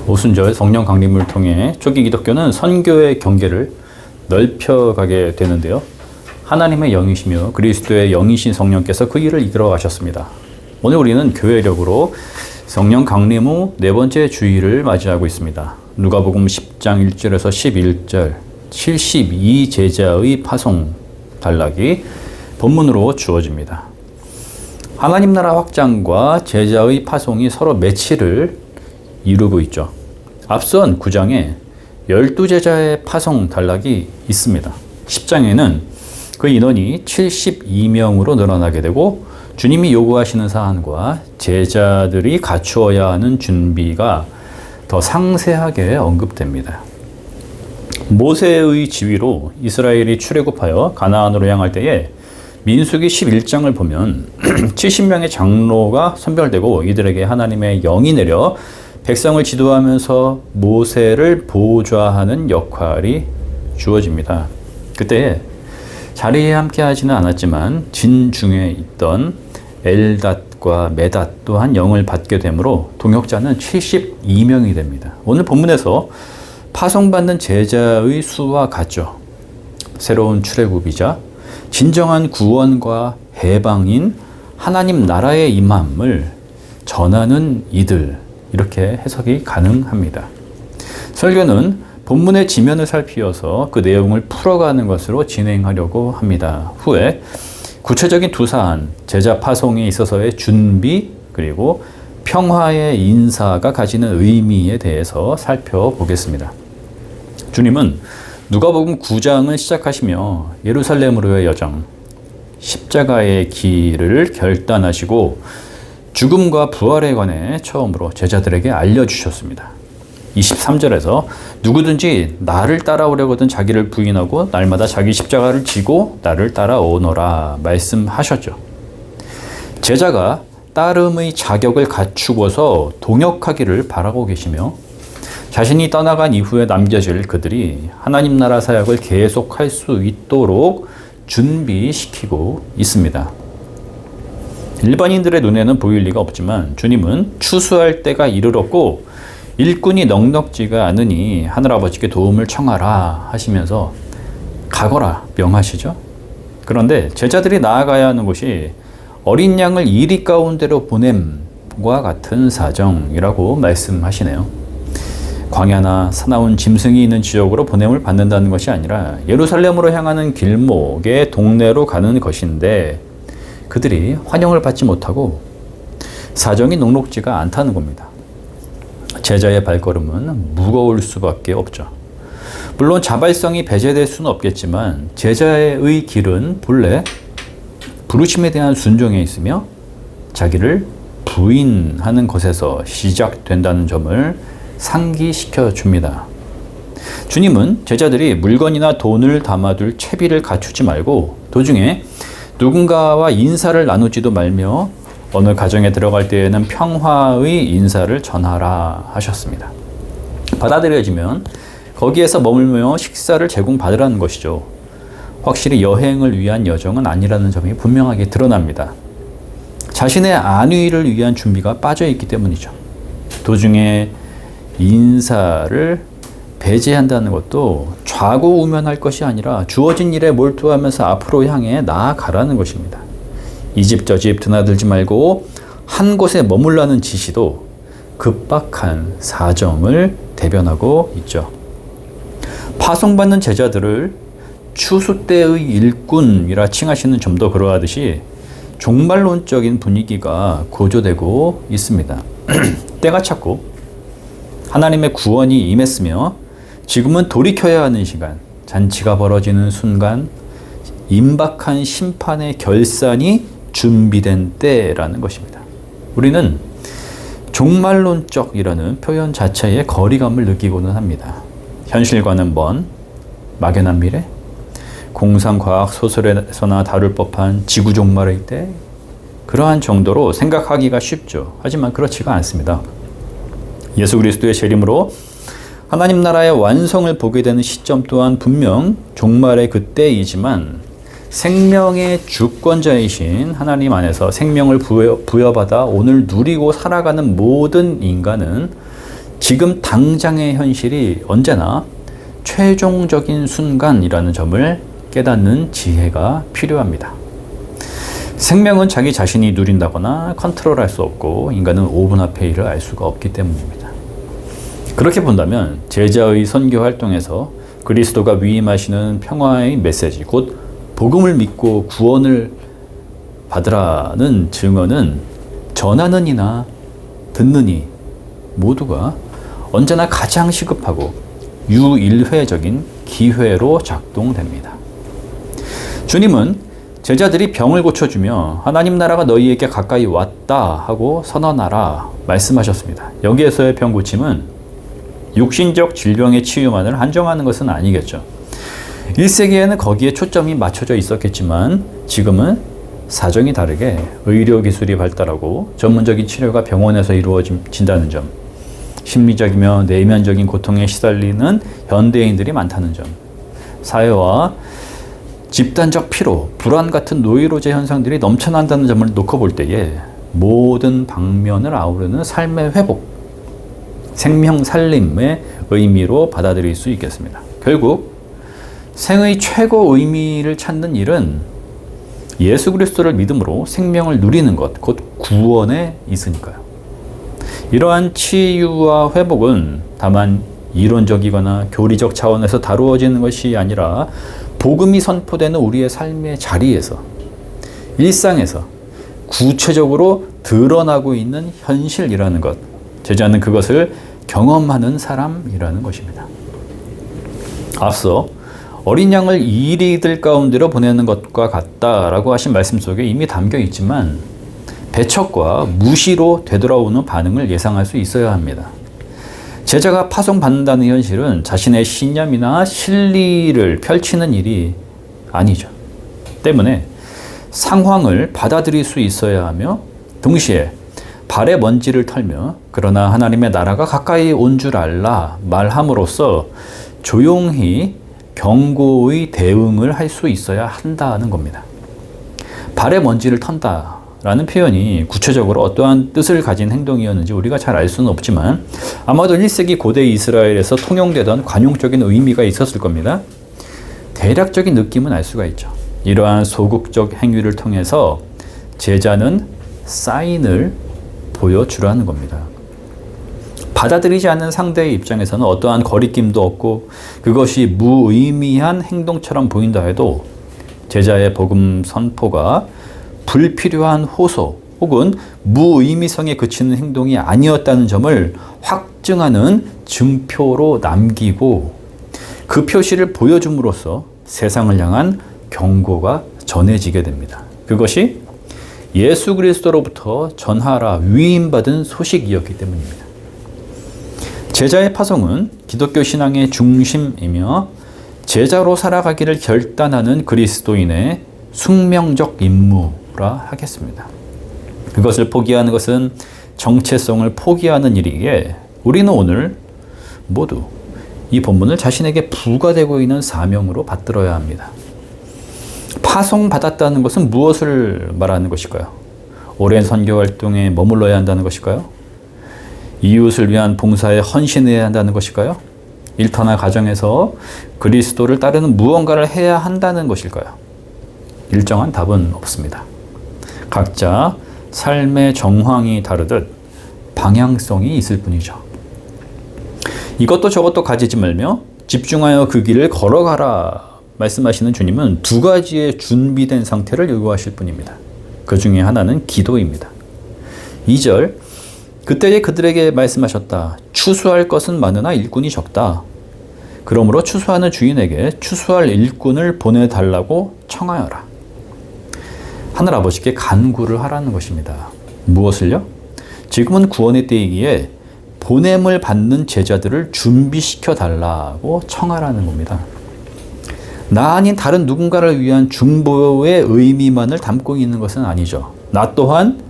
오순절 성령 강림을 통해 초기 기독교는 선교의 경계를 넓혀가게 되는데요. 하나님의 영이시며 그리스도의 영이신 성령께서 그 일을 이끌어 가셨습니다. 오늘 우리는 교회력으로 성령 강림 후 네 번째 주일을 맞이하고 있습니다. 누가복음 10장 1절에서 11절 72 제자의 파송 단락이 본문으로 주어집니다. 하나님 나라 확장과 제자의 파송이 서로 매치를 이루고 있죠. 앞선 9장에 12제자의 파송 단락이 있습니다. 10장에는 그 인원이 72명으로 늘어나게 되고 주님이 요구하시는 사안과 제자들이 갖추어야 하는 준비가 더 상세하게 언급됩니다. 모세의 지휘로 이스라엘이 출애굽하여 가나안으로 향할 때에 민수기 11장을 보면 70명의 장로가 선별되고 이들에게 하나님의 영이 내려 백성을 지도하면서 모세를 보좌하는 역할이 주어집니다. 그때 자리에 함께 하지는 않았지만 진중에 있던 엘닷과 메닷 또한 영을 받게 되므로 동역자는 72명이 됩니다. 오늘 본문에서 파송받는 제자의 수와 같죠. 새로운 출애굽이자 진정한 구원과 해방인 하나님 나라의 임함을 전하는 이들, 이렇게 해석이 가능합니다. 설교는 본문의 지면을 살피어서 그 내용을 풀어가는 것으로 진행하려고 합니다. 후에 구체적인 두 사안, 제자 파송에 있어서의 준비 그리고 평화의 인사가 가지는 의미에 대해서 살펴보겠습니다. 주님은 누가복음 9장을 시작하시며 예루살렘으로의 여정, 십자가의 길을 결단하시고 죽음과 부활에 관해 처음으로 제자들에게 알려주셨습니다. 23절에서 누구든지 나를 따라오려거든 자기를 부인하고 날마다 자기 십자가를 지고 나를 따라오너라 말씀하셨죠. 제자가 따름의 자격을 갖추고서 동역하기를 바라고 계시며 자신이 떠나간 이후에 남겨질 그들이 하나님 나라 사역을 계속할 수 있도록 준비시키고 있습니다. 일반인들의 눈에는 보일 리가 없지만 주님은 추수할 때가 이르렀고 일꾼이 넉넉지가 않으니 하늘아버지께 도움을 청하라 하시면서 가거라 명하시죠. 그런데 제자들이 나아가야 하는 곳이 어린 양을 이리 가운데로 보냄과 같은 사정이라고 말씀하시네요. 광야나 사나운 짐승이 있는 지역으로 보냄을 받는다는 것이 아니라 예루살렘으로 향하는 길목의 동네로 가는 것인데 그들이 환영을 받지 못하고 사정이 녹록지가 않다는 겁니다. 제자의 발걸음은 무거울 수밖에 없죠. 물론 자발성이 배제될 수는 없겠지만 제자의 길은 본래 부르심에 대한 순종에 있으며 자기를 부인하는 것에서 시작된다는 점을 상기시켜 줍니다. 주님은 제자들이 물건이나 돈을 담아둘 채비를 갖추지 말고 도중에 누군가와 인사를 나누지도 말며 어느 가정에 들어갈 때에는 평화의 인사를 전하라 하셨습니다. 받아들여지면 거기에서 머물며 식사를 제공받으라는 것이죠. 확실히 여행을 위한 여정은 아니라는 점이 분명하게 드러납니다. 자신의 안위를 위한 준비가 빠져 있기 때문이죠. 도중에 인사를 배제한다는 것도 좌고우면할 것이 아니라 주어진 일에 몰두하면서 앞으로 향해 나아가라는 것입니다. 이 집 저 집 드나들지 말고 한 곳에 머물라는 지시도 급박한 사정을 대변하고 있죠. 파송받는 제자들을 추수 때의 일꾼이라 칭하시는 점도 그러하듯이 종말론적인 분위기가 고조되고 있습니다. 때가 찼고 하나님의 구원이 임했으며 지금은 돌이켜야 하는 시간, 잔치가 벌어지는 순간, 임박한 심판의 결산이 준비된 때라는 것입니다. 우리는 종말론적이라는 표현 자체에 거리감을 느끼고는 합니다. 현실과는 먼 막연한 미래, 공상과학 소설에서나 다룰 법한 지구 종말의 때, 그러한 정도로 생각하기가 쉽죠. 하지만 그렇지가 않습니다. 예수 그리스도의 재림으로 하나님 나라의 완성을 보게 되는 시점 또한 분명 종말의 그때이지만 생명의 주권자이신 하나님 안에서 생명을 부여받아 오늘 누리고 살아가는 모든 인간은 지금 당장의 현실이 언제나 최종적인 순간이라는 점을 깨닫는 지혜가 필요합니다. 생명은 자기 자신이 누린다거나 컨트롤할 수 없고 인간은 5분 앞의 일을 알 수가 없기 때문입니다. 그렇게 본다면 제자의 선교 활동에서 그리스도가 위임하시는 평화의 메시지, 곧 복음을 믿고 구원을 받으라는 증언은 전하는 이나 듣는 이 모두가 언제나 가장 시급하고 유일회적인 기회로 작동됩니다. 주님은 제자들이 병을 고쳐주며 하나님 나라가 너희에게 가까이 왔다 하고 선언하라 말씀하셨습니다. 여기에서의 병 고침은 육신적 질병의 치유만을 한정하는 것은 아니겠죠. 1세기에는 거기에 초점이 맞춰져 있었겠지만 지금은 사정이 다르게 의료기술이 발달하고 전문적인 치료가 병원에서 이루어진다는 점, 심리적이며 내면적인 고통에 시달리는 현대인들이 많다는 점, 사회와 집단적 피로, 불안 같은 노이로제 현상들이 넘쳐난다는 점을 놓고 볼 때에 모든 방면을 아우르는 삶의 회복, 생명 살림의 의미로 받아들일 수 있겠습니다. 결국 생의 최고 의미를 찾는 일은 예수 그리스도를 믿음으로 생명을 누리는 것, 곧 구원에 있으니까요. 이러한 치유와 회복은 다만 이론적이거나 교리적 차원에서 다루어지는 것이 아니라 복음이 선포되는 우리의 삶의 자리에서, 일상에서 구체적으로 드러나고 있는 현실이라는 것, 제자는 그것을 경험하는 사람이라는 것입니다. 앞서 어린 양을 이리들 가운데로 보내는 것과 같다라고 하신 말씀 속에 이미 담겨 있지만 배척과 무시로 되돌아오는 반응을 예상할 수 있어야 합니다. 제자가 파송받는다는 현실은 자신의 신념이나 실리를 펼치는 일이 아니죠. 때문에 상황을 받아들일 수 있어야 하며 동시에 발의 먼지를 털며 그러나 하나님의 나라가 가까이 온 줄 알라 말함으로써 조용히 경고의 대응을 할 수 있어야 한다는 겁니다. 발의 먼지를 턴다라는 표현이 구체적으로 어떠한 뜻을 가진 행동이었는지 우리가 잘 알 수는 없지만 아마도 1세기 고대 이스라엘에서 통용되던 관용적인 의미가 있었을 겁니다. 대략적인 느낌은 알 수가 있죠. 이러한 소극적 행위를 통해서 제자는 사인을 보여주라는 겁니다. 받아들이지 않는 상대의 입장에서는 어떠한 거리낌도 없고 그것이 무의미한 행동처럼 보인다 해도 제자의 복음 선포가 불필요한 호소 혹은 무의미성에 그치는 행동이 아니었다는 점을 확증하는 증표로 남기고 그 표시를 보여줌으로써 세상을 향한 경고가 전해지게 됩니다. 그것이 예수 그리스도로부터 전하라 위임받은 소식이었기 때문입니다. 제자의 파송은 기독교 신앙의 중심이며 제자로 살아가기를 결단하는 그리스도인의 숙명적 임무라 하겠습니다. 그것을 포기하는 것은 정체성을 포기하는 일이기에 우리는 오늘 모두 이 본문을 자신에게 부과되고 있는 사명으로 받들어야 합니다. 파송받았다는 것은 무엇을 말하는 것일까요? 오랜 선교 활동에 머물러야 한다는 것일까요? 이웃을 위한 봉사에 헌신해야 한다는 것일까요? 일터나 가정에서 그리스도를 따르는 무언가를 해야 한다는 것일까요? 일정한 답은 없습니다. 각자 삶의 정황이 다르듯 방향성이 있을 뿐이죠. 이것도 저것도 가지지 말며 집중하여 그 길을 걸어가라 말씀하시는 주님은 두 가지의 준비된 상태를 요구하실 뿐입니다. 그 중에 하나는 기도입니다. 2절, 그때에 그들에게 말씀하셨다. 추수할 것은 많으나 일꾼이 적다. 그러므로 추수하는 주인에게 추수할 일꾼을 보내달라고 청하여라. 하늘아버지께 간구를 하라는 것입니다. 무엇을요? 지금은 구원의 때이기에 보냄을 받는 제자들을 준비시켜 달라고 청하라는 겁니다. 나 아닌 다른 누군가를 위한 중보의 의미만을 담고 있는 것은 아니죠. 나 또한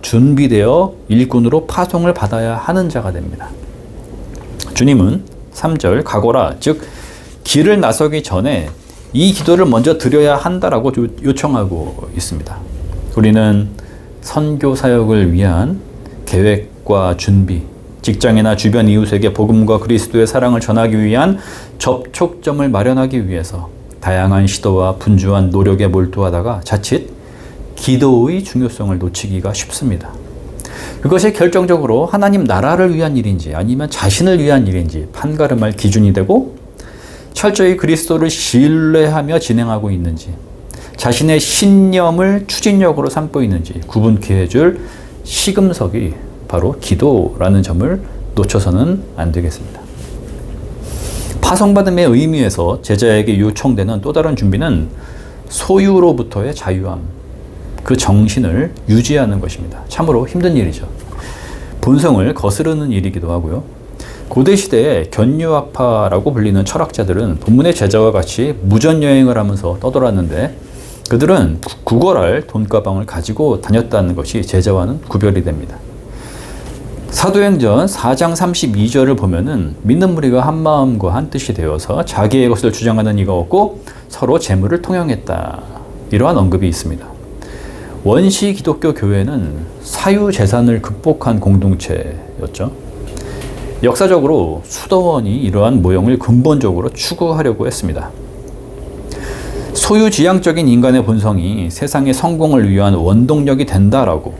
준비되어 일꾼으로 파송을 받아야 하는 자가 됩니다. 주님은 3절 가거라, 즉 길을 나서기 전에 이 기도를 먼저 드려야 한다라고 요청하고 있습니다. 우리는 선교 사역을 위한 계획과 준비, 직장이나 주변 이웃에게 복음과 그리스도의 사랑을 전하기 위한 접촉점을 마련하기 위해서 다양한 시도와 분주한 노력에 몰두하다가 자칫 기도의 중요성을 놓치기가 쉽습니다. 그것이 결정적으로 하나님 나라를 위한 일인지 아니면 자신을 위한 일인지 판가름할 기준이 되고, 철저히 그리스도를 신뢰하며 진행하고 있는지, 자신의 신념을 추진력으로 삼고 있는지 구분케 해줄 시금석이 바로 기도라는 점을 놓쳐서는 안 되겠습니다. 파송받음의 의미에서 제자에게 요청되는 또 다른 준비는 소유로부터의 자유함, 그 정신을 유지하는 것입니다. 참으로 힘든 일이죠. 본성을 거스르는 일이기도 하고요. 고대시대의 견유학파라고 불리는 철학자들은 본문의 제자와 같이 무전여행을 하면서 떠돌았는데, 그들은 구걸할 돈가방을 가지고 다녔다는 것이 제자와는 구별이 됩니다. 사도행전 4장 32절을 보면은 믿는 무리가 한 마음과 한 뜻이 되어서 자기의 것을 주장하는 이가 없고 서로 재물을 통용했다. 이러한 언급이 있습니다. 원시 기독교 교회는 사유재산을 극복한 공동체였죠. 역사적으로 수도원이 이러한 모형을 근본적으로 추구하려고 했습니다. 소유지향적인 인간의 본성이 세상의 성공을 위한 원동력이 된다라고,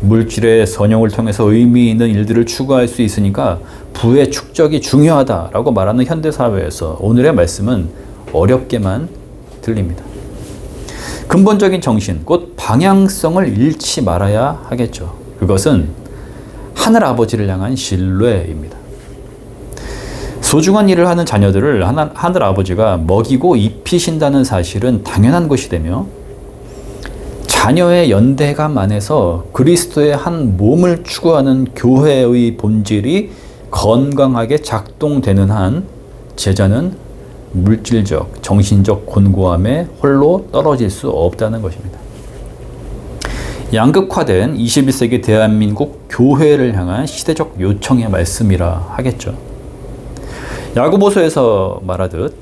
물질의 선용을 통해서 의미 있는 일들을 추구할 수 있으니까 부의 축적이 중요하다라고 말하는 현대사회에서 오늘의 말씀은 어렵게만 들립니다. 근본적인 정신, 곧 방향성을 잃지 말아야 하겠죠. 그것은 하늘 아버지를 향한 신뢰입니다. 소중한 일을 하는 자녀들을 하늘 아버지가 먹이고 입히신다는 사실은 당연한 것이 되며, 자녀의 연대감 안에서 그리스도의 한 몸을 추구하는 교회의 본질이 건강하게 작동되는 한 제자는 물질적, 정신적 곤고함에 홀로 떨어질 수 없다는 것입니다. 양극화된 21세기 대한민국 교회를 향한 시대적 요청의 말씀이라 하겠죠. 야고보서에서 말하듯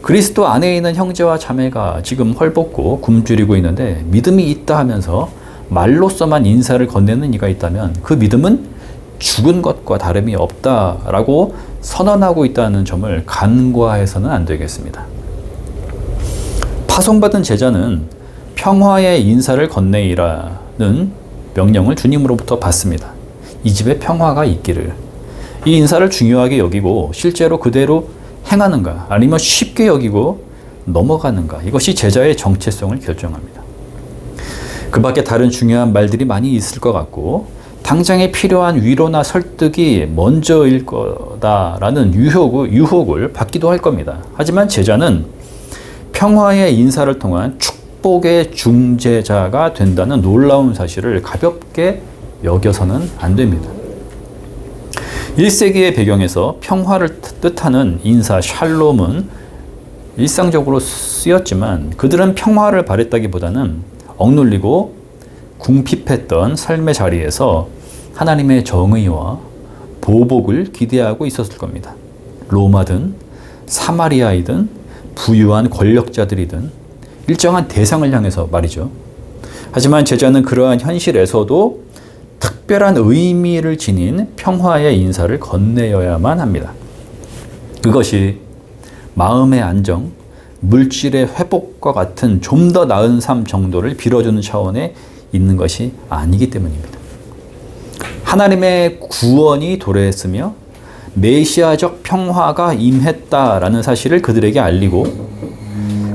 그리스도 안에 있는 형제와 자매가 지금 헐벗고 굶주리고 있는데 믿음이 있다 하면서 말로서만 인사를 건네는 이가 있다면 그 믿음은 죽은 것과 다름이 없다라고 선언하고 있다는 점을 간과해서는 안 되겠습니다. 파송받은 제자는 평화의 인사를 건네이라는 명령을 주님으로부터 받습니다. 이 집에 평화가 있기를. 이 인사를 중요하게 여기고 실제로 그대로 행하는가, 아니면 쉽게 여기고 넘어가는가, 이것이 제자의 정체성을 결정합니다. 그 밖에 다른 중요한 말들이 많이 있을 것 같고 당장에 필요한 위로나 설득이 먼저일 거다라는 유혹을 받기도 할 겁니다. 하지만 제자는 평화의 인사를 통한 축복의 중재자가 된다는 놀라운 사실을 가볍게 여겨서는 안 됩니다. 1세기의 배경에서 평화를 뜻하는 인사 샬롬은 일상적으로 쓰였지만 그들은 평화를 바랬다기보다는 억눌리고 궁핍했던 삶의 자리에서 하나님의 정의와 보복을 기대하고 있었을 겁니다. 로마든 사마리아이든 부유한 권력자들이든 일정한 대상을 향해서 말이죠. 하지만 제자는 그러한 현실에서도 특별한 의미를 지닌 평화의 인사를 건네여야만 합니다. 그것이 마음의 안정, 물질의 회복과 같은 좀 더 나은 삶 정도를 빌어주는 차원에 있는 것이 아니기 때문입니다. 하나님의 구원이 도래했으며 메시아적 평화가 임했다라는 사실을 그들에게 알리고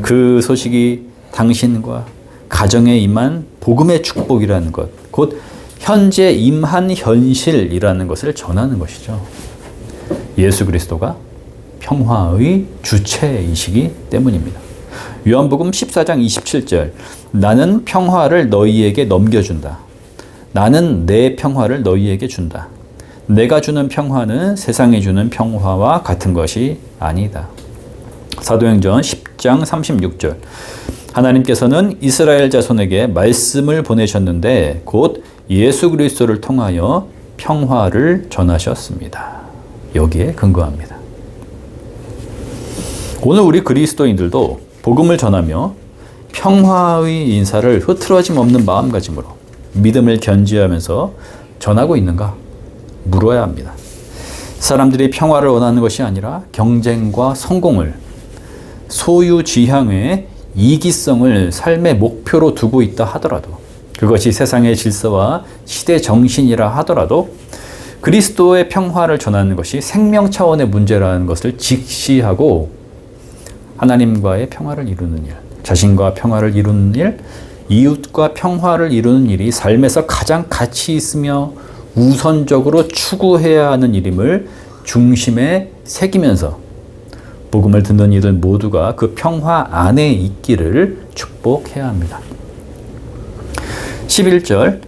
그 소식이 당신과 가정에 임한 복음의 축복이라는 것, 곧 현재 임한 현실이라는 것을 전하는 것이죠. 예수 그리스도가 평화의 주체이시기 때문입니다. 요한복음 14장 27절, 나는 평화를 너희에게 넘겨준다. 나는 내 평화를 너희에게 준다. 내가 주는 평화는 세상이 주는 평화와 같은 것이 아니다. 사도행전 10장 36절, 하나님께서는 이스라엘 자손에게 말씀을 보내셨는데 곧 예수 그리스도를 통하여 평화를 전하셨습니다. 여기에 근거합니다. 오늘 우리 그리스도인들도 복음을 전하며 평화의 인사를 흐트러짐 없는 마음가짐으로 믿음을 견지하면서 전하고 있는가? 물어야 합니다. 사람들이 평화를 원하는 것이 아니라 경쟁과 성공을, 소유지향의 이기성을 삶의 목표로 두고 있다 하더라도, 그것이 세상의 질서와 시대 정신이라 하더라도 그리스도의 평화를 전하는 것이 생명 차원의 문제라는 것을 직시하고 하나님과의 평화를 이루는 일, 자신과 평화를 이루는 일, 이웃과 평화를 이루는 일이 삶에서 가장 가치 있으며 우선적으로 추구해야 하는 일임을 중심에 새기면서 복음을 듣는 이들 모두가 그 평화 안에 있기를 축복해야 합니다. 11절,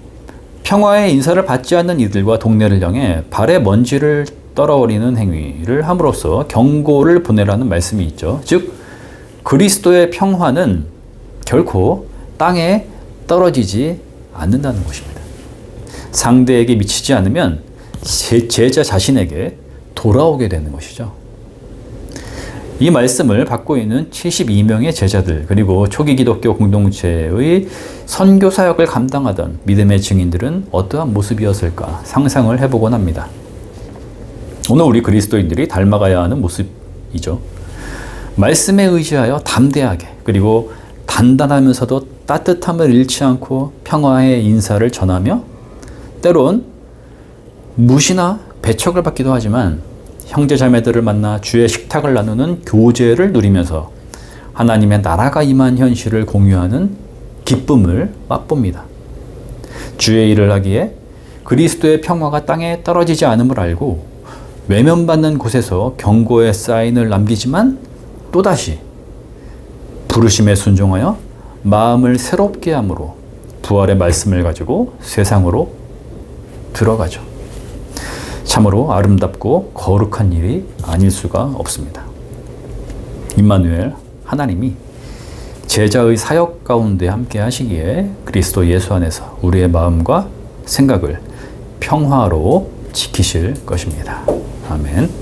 평화의 인사를 받지 않는 이들과 동네를 향해 발의 먼지를 떨어버리는 행위를 함으로써 경고를 보내라는 말씀이 있죠. 즉 그리스도의 평화는 결코 땅에 떨어지지 않는다는 것입니다. 상대에게 미치지 않으면 제자 자신에게 돌아오게 되는 것이죠. 이 말씀을 받고 있는 72명의 제자들, 그리고 초기 기독교 공동체의 선교 사역을 감당하던 믿음의 증인들은 어떠한 모습이었을까 상상을 해보곤 합니다. 오늘 우리 그리스도인들이 닮아가야 하는 모습이죠. 말씀에 의지하여 담대하게, 그리고 단단하면서도 따뜻함을 잃지 않고 평화의 인사를 전하며 때론 무시나 배척을 받기도 하지만 형제 자매들을 만나 주의 식탁을 나누는 교제를 누리면서 하나님의 나라가 임한 현실을 공유하는 기쁨을 맛봅니다. 주의 일을 하기에 그리스도의 평화가 땅에 떨어지지 않음을 알고 외면받는 곳에서 경고의 사인을 남기지만 또다시 부르심에 순종하여 마음을 새롭게 함으로 부활의 말씀을 가지고 세상으로 들어가죠. 참으로 아름답고 거룩한 일이 아닐 수가 없습니다. 임마누엘, 하나님이 제자의 사역 가운데 함께 하시기에 그리스도 예수 안에서 우리의 마음과 생각을 평화로 지키실 것입니다. 아멘.